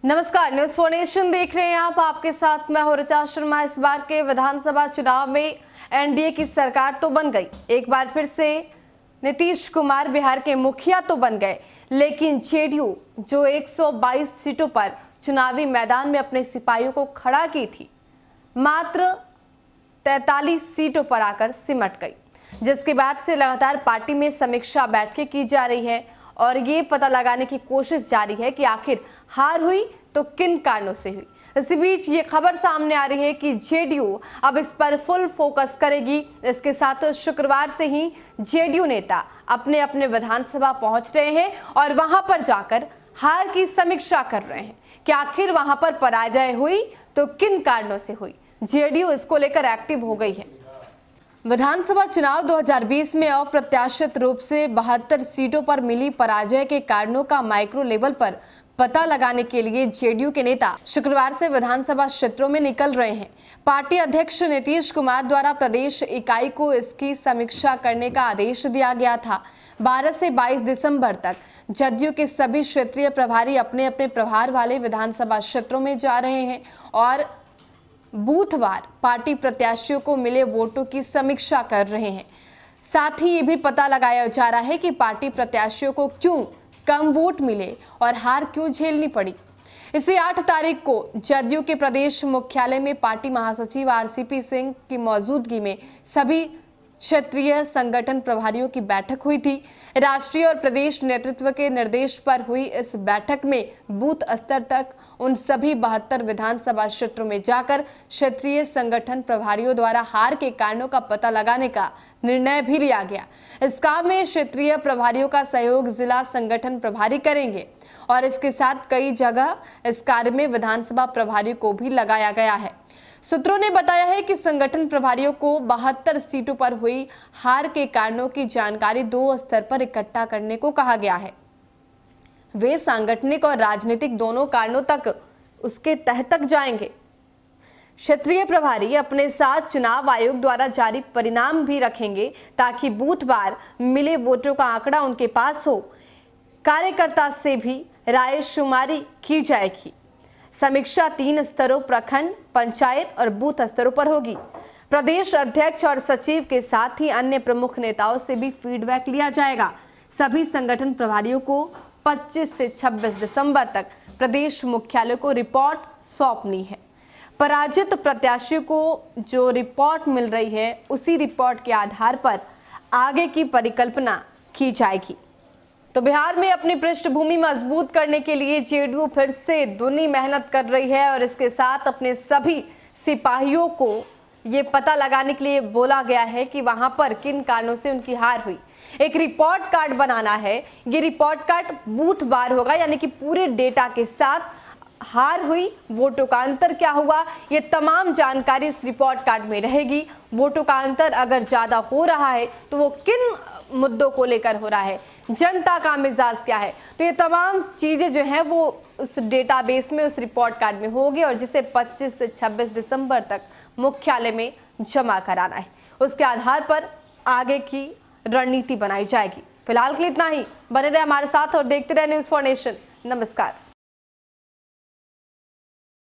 नमस्कार, news for nation देख रहे हैं आप। आपके साथ मैं हूं ऋचा शर्मा। इस बार के विधानसभा चुनाव में एनडीए की सरकार तो बन गई। एक बार फिर से नीतीश कुमार बिहार के मुखिया तो बन गए, लेकिन जेडीयू जो 122 सीटों पर चुनावी मैदान में अपने सिपाहियों को खड़ा की थी, मात्र 43 सीटों पर आकर सिमट गई, जिसके बाद से लगातार पार्टी में समीक्षा बैठकें की जा रही है और ये पता लगाने की कोशिश जारी है कि आखिर हार हुई तो किन कारणों से हुई। इसी बीच ये खबर सामने आ रही है कि जेडीयू अब इस पर फुल फोकस करेगी। इसके साथ शुक्रवार से ही जेडीयू नेता अपने अपने विधानसभा पहुंच रहे हैं और वहां पर जाकर हार की समीक्षा कर रहे हैं कि आखिर वहां पर पराजय हुई तो किन कारणों से हुई। जेडीयू इसको लेकर एक्टिव हो गई है। विधानसभा चुनाव 2020 में अप्रत्याशित रूप से 72 सीटों पर मिली पराजय के कारणों का माइक्रो लेवल पर पता लगाने के लिए जेडीयू के नेता शुक्रवार से विधानसभा क्षेत्रों में निकल रहे हैं। पार्टी अध्यक्ष नीतीश कुमार द्वारा प्रदेश इकाई को इसकी समीक्षा करने का आदेश दिया गया था। 12 से 22 दिसंबर तक जदयू के सभी क्षेत्रीय प्रभारी अपने अपने प्रभार वाले विधानसभा क्षेत्रों में जा रहे हैं और बूथवार पार्टी प्रत्याशियों को मिले वोटों की समीक्षा कर रहे हैं। साथ ही ये भी पता लगाया जा रहा है कि पार्टी प्रत्याशियों को क्यों कम वोट मिले और हार क्यों झेलनी पड़ी। इसी 8 तारीख को जदयू के प्रदेश मुख्यालय में पार्टी महासचिव आरसीपी सिंह की मौजूदगी में सभी क्षेत्रीय संगठन प्रभारियों की बैठक हुई थी। राष्ट्रीय और प्रदेश नेतृत्व के निर्देश पर हुई इस बैठक में बूथ स्तर तक उन सभी 72 विधानसभा क्षेत्रों में जाकर क्षेत्रीय संगठन प्रभारियों द्वारा हार के कारणों का पता लगाने का निर्णय भी लिया गया। इस काम में क्षेत्रीय प्रभारियों का सहयोग जिला संगठन प्रभारी करेंगे और इसके साथ कई जगह इस कार्य में विधानसभा प्रभारी को भी लगाया गया है। सूत्रों ने बताया है कि संगठन प्रभारियों को 72 सीटों पर हुई हार के कारणों की जानकारी 2 स्तर पर इकट्ठा करने को कहा गया है। वे सांगठनिक और राजनीतिक दोनों कारणों तक उसके तह तक जाएंगे। क्षेत्रीय प्रभारी अपने साथ चुनाव आयोग द्वारा जारी परिणाम भी रखेंगे ताकि बूथवार मिले वोटों का आंकड़ा उनके पास हो। कार्यकर्ता से भी राय शुमारी की जाएगी। समीक्षा 3 स्तरों प्रखंड, पंचायत और बूथ स्तरों पर होगी। प्रदेश अध्यक्ष और सचिव के साथ ही अन्य प्रमुख नेताओं से भी फीडबैक लिया जाएगा। सभी संगठन प्रभारियों को 25 से 26 दिसंबर तक प्रदेश मुख्यालय को रिपोर्ट सौंपनी है। पराजित प्रत्याशियों को जो रिपोर्ट मिल रही है उसी रिपोर्ट के आधार पर आगे की परिकल्पना की जाएगी। तो बिहार में अपनी पृष्ठभूमि मजबूत करने के लिए जेडीयू फिर से दूनी मेहनत कर रही है और इसके साथ अपने सभी सिपाहियों को ये पता लगाने के लिए बोला गया है कि वहां पर किन कारणों से उनकी हार हुई। एक रिपोर्ट कार्ड बनाना है। ये रिपोर्ट कार्ड बूथ बार होगा, यानी कि पूरे डेटा के साथ हार हुई, वोटों का अंतर क्या हुआ, ये तमाम जानकारी उस रिपोर्ट कार्ड में रहेगी। वोटों का अंतर अगर ज्यादा हो रहा है तो वो किन मुद्दों को लेकर हो रहा है, जनता का मिजाज क्या है, तो ये तमाम चीजें जो हैं वो उस डेटाबेस में, उस रिपोर्ट कार्ड में होगी और जिसे 25 से 26 दिसंबर तक मुख्यालय में जमा कराना है। उसके आधार पर आगे की रणनीति बनाई जाएगी। फिलहाल के लिए इतना ही। बने रहे हमारे साथ और देखते रहे न्यूज़ फॉर नेशन। नमस्कार।